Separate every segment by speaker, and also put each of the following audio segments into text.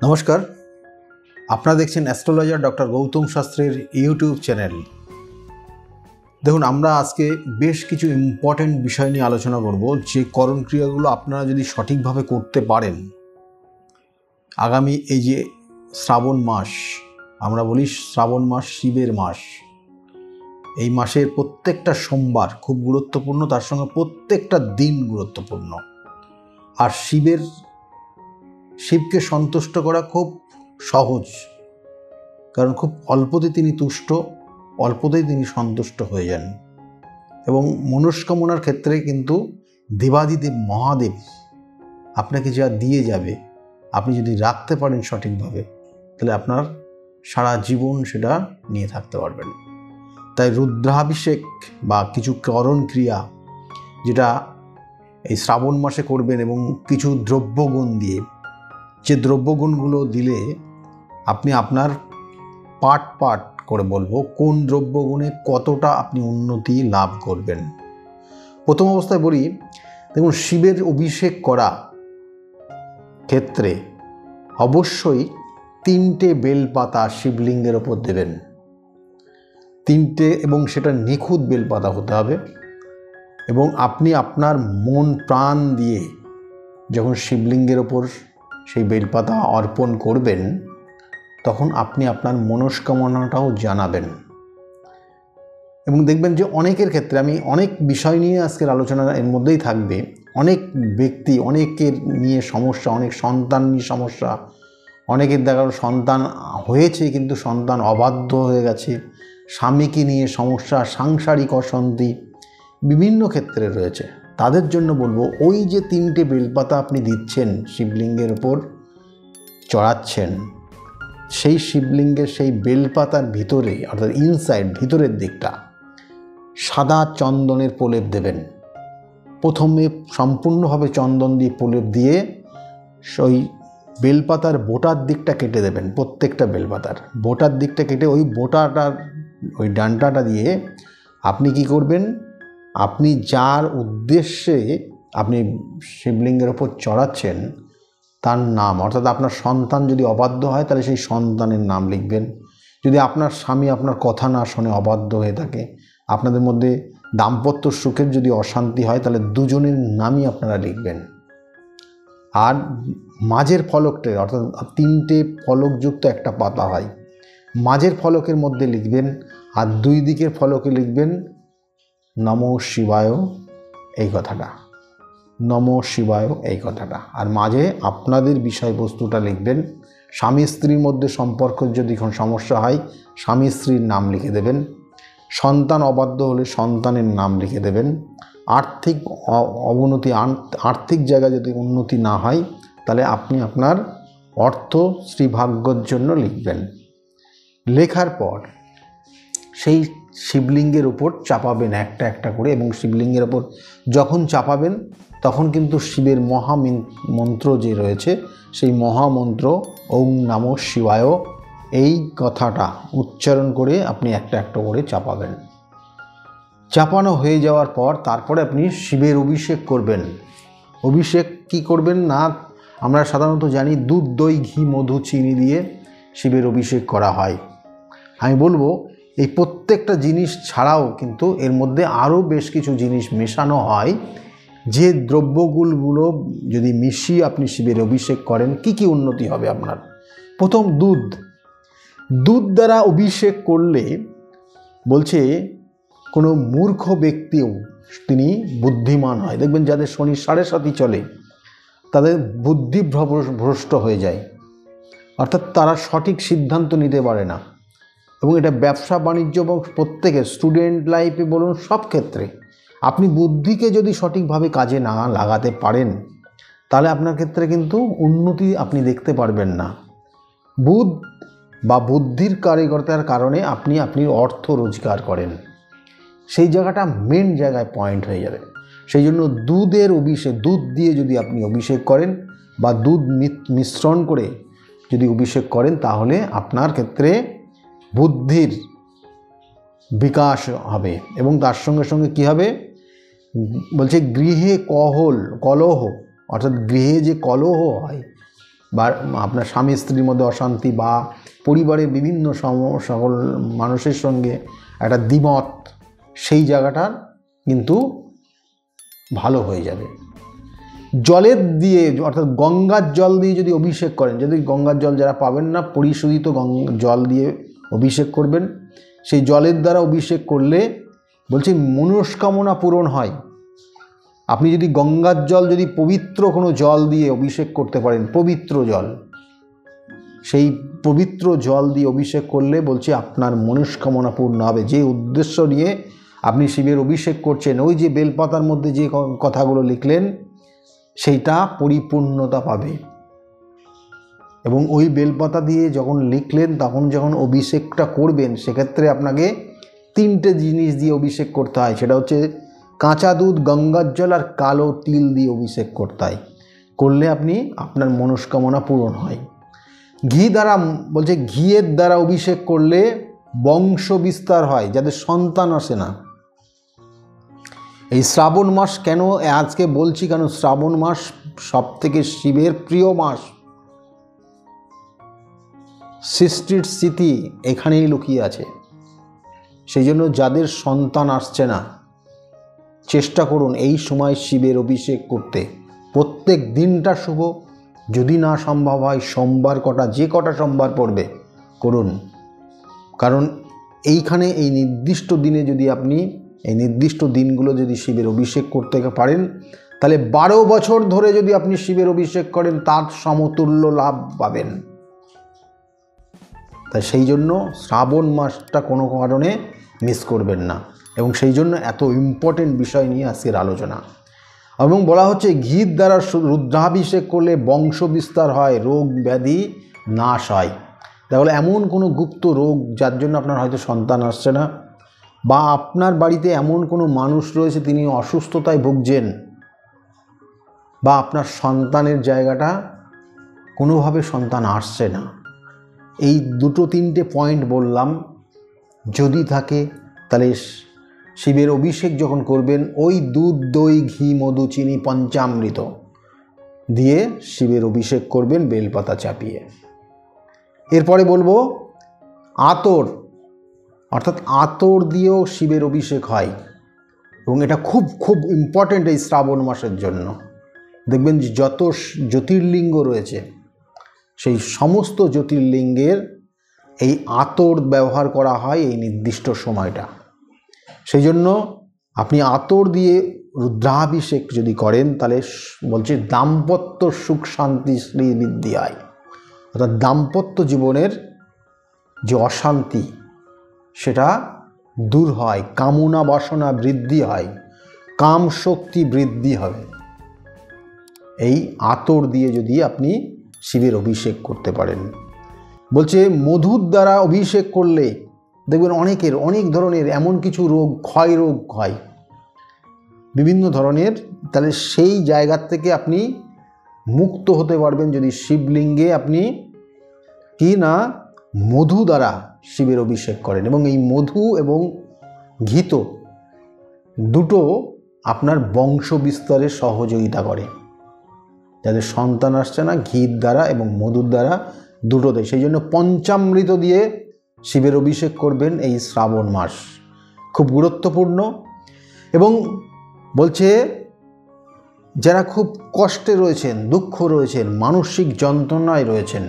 Speaker 1: নমস্কার, আপনারা দেখছেন অ্যাস্ট্রোলজার ডক্টর গৌতম শাস্ত্রীর ইউটিউব চ্যানেল। দেখুন, আমরা আজকে বেশ কিছু ইম্পর্টেন্ট বিষয় নিয়ে আলোচনা করব, যে করণ ক্রিয়াগুলো আপনারা যদি সঠিকভাবে করতে পারেন, আগামী এই যে শ্রাবণ মাস, আমরা বলি শ্রাবণ মাস শিবের মাস, এই মাসের প্রত্যেকটা সোমবার খুব গুরুত্বপূর্ণ, তার সঙ্গে প্রত্যেকটা দিন গুরুত্বপূর্ণ। আর শিবকে সন্তুষ্ট করা খুব সহজ, কারণ খুব অল্পতে তিনি তুষ্ট, অল্পতেই তিনি সন্তুষ্ট হয়ে যান। এবং মনস্কামনার ক্ষেত্রে কিন্তু দেবাদিদেব মহাদেব আপনাকে যা দিয়ে যাবে, আপনি যদি রাখতে পারেন সঠিকভাবে, তাহলে আপনার সারা জীবন সেটা নিয়ে থাকতে পারবেন। তাই রুদ্রাভিষেক বা কিছু করণ ক্রিয়া যেটা এই শ্রাবণ মাসে করবেন, এবং কিছু দ্রব্যগুণ দিয়ে, যে দ্রব্যগুণগুলো দিলে আপনি আপনার পাট করে বলবো কোন দ্রব্যগুণে কতটা আপনি উন্নতি লাভ করবেন। প্রথম অবস্থায় বলি, দেখুন, শিবের অভিষেক করা ক্ষেত্রে অবশ্যই 3টে বেলপাতা শিবলিঙ্গের ওপর দেবেন। 3টে, এবং সেটা নিখুঁত বেলপাতা হতে হবে। এবং আপনি আপনার মন প্রাণ দিয়ে যখন শিবলিঙ্গের ওপর সেই বেলপাতা অর্পণ করবেন, তখন আপনি আপনার মনস্কামনাটাও জানাবেন। এবং দেখবেন যে অনেকের ক্ষেত্রে, আমি অনেক বিষয় নিয়ে আজকের আলোচনা এর মধ্যেই থাকবে, অনেক ব্যক্তি, অনেকের নিয়ে সমস্যা, অনেক সন্তান নিয়ে সমস্যা, অনেকের দেখা গেল সন্তান হয়েছে কিন্তু সন্তান অবাধ্য হয়ে গেছে, স্বামীকে নিয়ে সমস্যা, সাংসারিক অশান্তি বিভিন্ন ক্ষেত্রে রয়েছে। তাদের জন্য বলবো, ওই যে 3টে বেলপাতা আপনি দিচ্ছেন, শিবলিঙ্গের ওপর চড়াচ্ছেন, সেই শিবলিঙ্গের সেই বেলপাতার ভিতরে, অর্থাৎ ইনসাইড, ভিতরের দিকটা সাদা চন্দনের প্রলেপ দেবেন। প্রথমে সম্পূর্ণভাবে চন্দন দিয়ে প্রলেপ দিয়ে ওই বেলপাতার বোটার দিকটা কেটে দেবেন। প্রত্যেকটা বেলপাতার বোটার দিকটা কেটে ওই বোটাটার ওই ডান্টাটা দিয়ে আপনি কি করবেন, আপনি যার উদ্দেশ্যে আপনি শিবলিঙ্গের ওপর চড়াচ্ছেন তার নাম, অর্থাৎ আপনার সন্তান যদি অবাধ্য হয় তাহলে সেই সন্তানের নাম লিখবেন। যদি আপনার স্বামী আপনার কথা না শোনে, অবাধ্য হয়ে থাকে, আপনাদের মধ্যে দাম্পত্য সুখের যদি অশান্তি হয়, তাহলে দুজনের নামই আপনারা লিখবেন। আর মাঝের ফলকটা, অর্থাৎ 3টে ফলকযুক্ত একটা পাতা হয়, মাঝের ফলকের মধ্যে লিখবেন, আর 2 দিকের ফলকে লিখবেন নমঃ শিবায় এই কথাটা, নমঃ শিবায় এই কথাটা। আর মাঝে আপনাদের বিষয়বস্তুটা লিখবেন। স্বামী স্ত্রীর মধ্যে সম্পর্কের যদি কোনো সমস্যা হয়, স্বামী স্ত্রীর নাম লিখে দেবেন। সন্তান অবাধ্য হলে সন্তানের নাম লিখে দেবেন। আর্থিক অবনতি, আর্থিক জায়গায় যদি উন্নতি না হয়, তাহলে আপনি আপনার অর্থ শ্রীভাগ্যর জন্য লিখবেন। লেখার পর সেই শিবলিঙ্গের ওপর চাপাবেন একটা একটা করে, এবং শিবলিঙ্গের ওপর যখন চাপাবেন তখন কিন্তু শিবের মহামন্ত্র যে রয়েছে, সেই মহামন্ত্র ওম নমঃ শিবায় এই কথাটা উচ্চারণ করে আপনি একটা একটা করে চাপাবেন। চাপানো হয়ে যাওয়ার পর তারপরে আপনি শিবের অভিষেক করবেন। অভিষেক কি করবেন না, আমরা সাধারণত জানি দুধ, দই, ঘি, মধু, চিনি দিয়ে শিবের অভিষেক করা হয়। আমি বলবো, এই প্রত্যেকটা জিনিস ছাড়াও কিন্তু এর মধ্যে আরও বেশ কিছু জিনিস মেশানো হয়, যে দ্রব্যগুলো যদি মিশিয়ে আপনি শিবের অভিষেক করেন, কি উন্নতি হবে আপনার। প্রথম, দুধ দ্বারা অভিষেক করলে বলছে কোনো মূর্খ ব্যক্তিও তিনি বুদ্ধিমান হয়। দেখবেন যাদের শনি 7.5 চলে, তাদের বুদ্ধি ভ্রষ্ট হয়ে যায়, অর্থাৎ তারা সঠিক সিদ্ধান্ত নিতে পারে না। এবং এটা ব্যবসা বাণিজ্য এবং প্রত্যেকের স্টুডেন্ট লাইফে বলুন, সব ক্ষেত্রে আপনি বুদ্ধিকে যদি সঠিকভাবে কাজে না লাগাতে পারেন, তাহলে আপনার ক্ষেত্রে কিন্তু উন্নতি আপনি দেখতে পারবেন না। বুদ্ধির কারিগরতার কারণে আপনি অর্থ রোজগার করেন, সেই জায়গাটা মেন জায়গায় পয়েন্ট হয়ে যাবে। সেই জন্য দুধের অভিষেক, দুধ দিয়ে যদি আপনি অভিষেক করেন বা দুধ মিশ্রণ করে যদি অভিষেক করেন, তাহলে আপনার ক্ষেত্রে বুদ্ধির বিকাশ হবে। এবং তার সঙ্গে সঙ্গে কী হবে বলছে, গৃহে কলহ, অর্থাৎ গৃহে যে কলহ হয়, বা আপনার স্বামী স্ত্রীর মধ্যে অশান্তি বা পরিবারের বিভিন্ন সকল মানুষের সঙ্গে একটা দ্বিমত, সেই জায়গাটা কিন্তু ভালো হয়ে যাবে। জলের দিয়ে অর্থাৎ গঙ্গার জল দিয়ে যদি অভিষেক করেন, যদি গঙ্গার জল যারা পাবেন না, পরিশোধিত জল দিয়ে অভিষেক করবেন। সেই জলের দ্বারা অভিষেক করলে বলছি মনস্কামনা পূরণ হয়। আপনি যদি গঙ্গার জল, যদি পবিত্র কোনো জল দিয়ে অভিষেক করতে পারেন, পবিত্র জল, সেই পবিত্র জল দিয়ে অভিষেক করলে বলছি আপনার মনস্কামনা পূর্ণ হবে। যে উদ্দেশ্য নিয়ে আপনি শিবের অভিষেক করছেন, ওই যে বেলপাতার মধ্যে যে কথাগুলো লিখলেন, সেইটা পরিপূর্ণতা পাবে। এবং ওই বেলপাতা দিয়ে যখন লিখলেন, তখন যখন অভিষেকটা করবেন, সেক্ষেত্রে আপনাকে 3টে জিনিস দিয়ে অভিষেক করতে হয়। সেটা হচ্ছে কাঁচা দুধ, গঙ্গার জল আর কালো তিল দিয়ে অভিষেক করতে হয়। করলে আপনার মনস্কামনা পূরণ হয়। ঘি দ্বারা বলছে, ঘিয়ের দ্বারা অভিষেক করলে বংশ বিস্তার হয়, যাদের সন্তান আসে না। এই শ্রাবণ মাস কেন আজকে বলছি, কারণ শ্রাবণ মাস সবথেকে শিবের প্রিয় মাস। সৃষ্টির স্মৃতি এখানেই লুকিয়ে আছে। সেই জন্য যাদের সন্তান আসছে না, চেষ্টা করুন এই সময় শিবের অভিষেক করতে। প্রত্যেক দিনটা শুভ, যদি না সম্ভব হয় সোমবার যে কটা সোমবার পড়বে করুন। কারণ এইখানে এই নির্দিষ্ট দিনে যদি আপনি এই নির্দিষ্ট দিনগুলো যদি শিবের অভিষেক করতে পারেন, তাহলে 12 বছর ধরে যদি আপনি শিবের অভিষেক করেন, তার সমতুল্য লাভ পাবেন। তাই সেই জন্য শ্রাবণ মাসটা কোনো কারণে মিস করবেন না। এবং সেই জন্য এত ইম্পর্টেন্ট বিষয় নিয়ে আজকের আলোচনা। এবং বলা হচ্ছে ঘির দ্বারা রুদ্রাভিষেক করলে বংশ বিস্তার হয়, রোগ ব্যাধি নাশ হয়। তাহলে এমন কোনো গুপ্ত রোগ যার জন্য আপনার হয়তো সন্তান আসছে না, বা আপনার বাড়িতে এমন কোনো মানুষ রয়েছে তিনি অসুস্থতায় ভুগছেন, বা আপনার সন্তানের জায়গাটা কোনোভাবে সন্তান আসছে না, এই 2-3টে পয়েন্ট বললাম, যদি থাকে তাহলে শিবের অভিষেক যখন করবেন, ওই দুধ, দই, ঘি, মধু, চিনি, পঞ্চামৃত দিয়ে শিবের অভিষেক করবেন বেলপাতা চাপিয়ে। এরপরে বলবো আতর, অর্থাৎ আতর দিয়েও শিবের অভিষেক হয়। এবং এটা খুব খুব ইম্পর্ট্যান্ট এই শ্রাবণ মাসের জন্য। দেখবেন যে যত জ্যোতির্লিঙ্গ রয়েছে, সেই সমস্ত জ্যোতির্লিঙ্গের এই আতর ব্যবহার করা হয় এই নির্দিষ্ট সময়টা। সেই জন্য আপনি আতর দিয়ে রুদ্রাভিষেক যদি করেন, তাহলে বলছে দাম্পত্য সুখ শান্তি শ্রী বৃদ্ধি হয়। অর্থাৎ দাম্পত্য জীবনের যে অশান্তি সেটা দূর হয়, কামনা বাসনা বৃদ্ধি হয়, কাম শক্তি বৃদ্ধি হবে এই আতর দিয়ে যদি আপনি শিবের অভিষেক করতে পারেন। বলছে মধুর দ্বারা অভিষেক করলে দেখবেন অনেকের অনেক ধরনের এমন কিছু রোগ, ক্ষয় রোগ হয় বিভিন্ন ধরনের, তাহলে সেই জায়গার থেকে আপনি মুক্ত হতে পারবেন যদি শিবলিঙ্গে আপনি মধু দ্বারা শিবের অভিষেক করেন। এবং এই মধু এবং ঘিত দুটো আপনার বংশ বিস্তারে সহযোগিতা করে। যাদের সন্তান আসছে না, ঘির দ্বারা এবং মধুর দ্বারা দুটোতে। সেই জন্য পঞ্চামৃত দিয়ে শিবের অভিষেক করবেন এই শ্রাবণ মাস, খুব গুরুত্বপূর্ণ। এবং বলছে যারা খুব কষ্টে রয়েছেন, দুঃখ রয়েছেন, মানসিক যন্ত্রণায় রয়েছেন,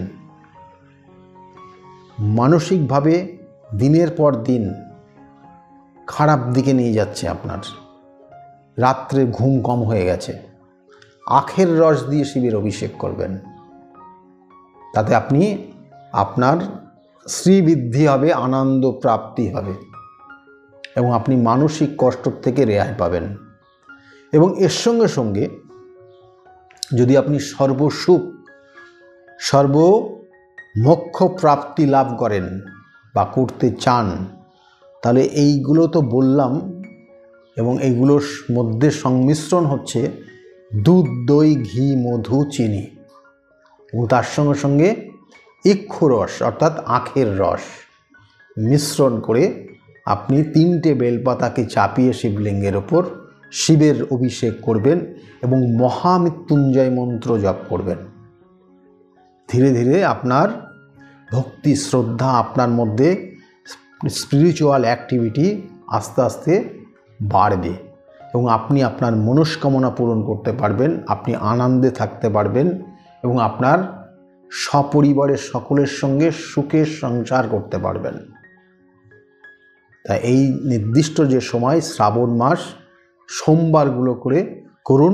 Speaker 1: মানসিকভাবে দিনের পর দিন খারাপ দিকে নিয়ে যাচ্ছে, আপনার রাত্রে ঘুম কম হয়ে গেছে, আখের রস দিয়ে শিবের অভিষেক করবেন। তাতে আপনার শ্রীবৃদ্ধি হবে, আনন্দ প্রাপ্তি হবে এবং আপনি মানসিক কষ্ট থেকে রেহাই পাবেন। এবং এর সঙ্গে সঙ্গে যদি আপনি সর্বসুখ সর্বমোক্ষ প্রাপ্তি লাভ করেন বা করতে চান, তাহলে এইগুলো তো বললাম। এবং এইগুলোর মধ্যে সংমিশ্রণ হচ্ছে দুধ, দই, ঘি, মধু, চিনি এবং তার সঙ্গে সঙ্গে ইক্ষুরস অর্থাৎ আখের রস মিশ্রণ করে আপনি 3টে বেলপাতাকে চাপিয়ে শিবলিঙ্গের ওপর শিবের অভিষেক করবেন এবং মহামৃত্যুঞ্জয় মন্ত্র জপ করবেন। ধীরে ধীরে আপনার ভক্তি শ্রদ্ধা আপনার মধ্যে স্পিরিচুয়াল অ্যাক্টিভিটি আস্তে আস্তে বাড়বে এবং আপনি আপনার মনস্কামনা পূরণ করতে পারবেন, আপনি আনন্দে থাকতে পারবেন এবং আপনার সপরিবারের সকলের সঙ্গে সুখের সংসার করতে পারবেন। তাই এই নির্দিষ্ট যে সময় শ্রাবণ মাস সোমবারগুলো করে করুন।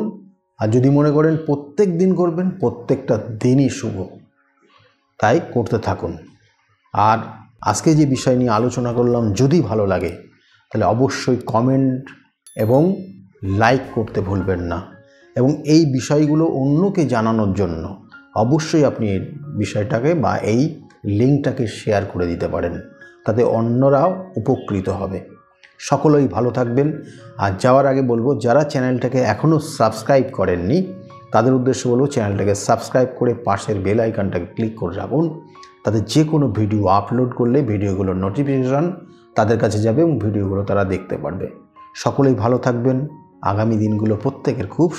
Speaker 1: আর যদি মনে করেন প্রত্যেক দিন করবেন, প্রত্যেকটা দিনই শুভ, তাই করতে থাকুন। আর আজকে যে বিষয় নিয়ে আলোচনা করলাম যদি ভালো লাগে তাহলে অবশ্যই কমেন্ট এবং লাইক করতে ভুলবেন না এবং এই বিষয়গুলো অন্যকে জানানোর জন্য অবশ্যই আপনি এই বিষয়টাকে বা এই লিঙ্কটাকে শেয়ার করে দিতে পারেন, তাতে অন্যরাও উপকৃত হবে। সকলেই ভালো থাকবেন। আর যাওয়ার আগে বলবো, যারা চ্যানেলটাকে এখনও সাবস্ক্রাইব করেননি তাদের উদ্দেশ্যে বলবো চ্যানেলটাকে সাবস্ক্রাইব করে পাশের বেল আইকনটাকে ক্লিক করে রাখুন, তাতে যে কোনো ভিডিও আপলোড করলে ভিডিওগুলোর নোটিফিকেশান তাদের কাছে যাবে এবং ভিডিওগুলো তারা দেখতে পারবে। সকলেই ভালো থাকবেন। আগামী দিনগুলো প্রত্যেকের খুব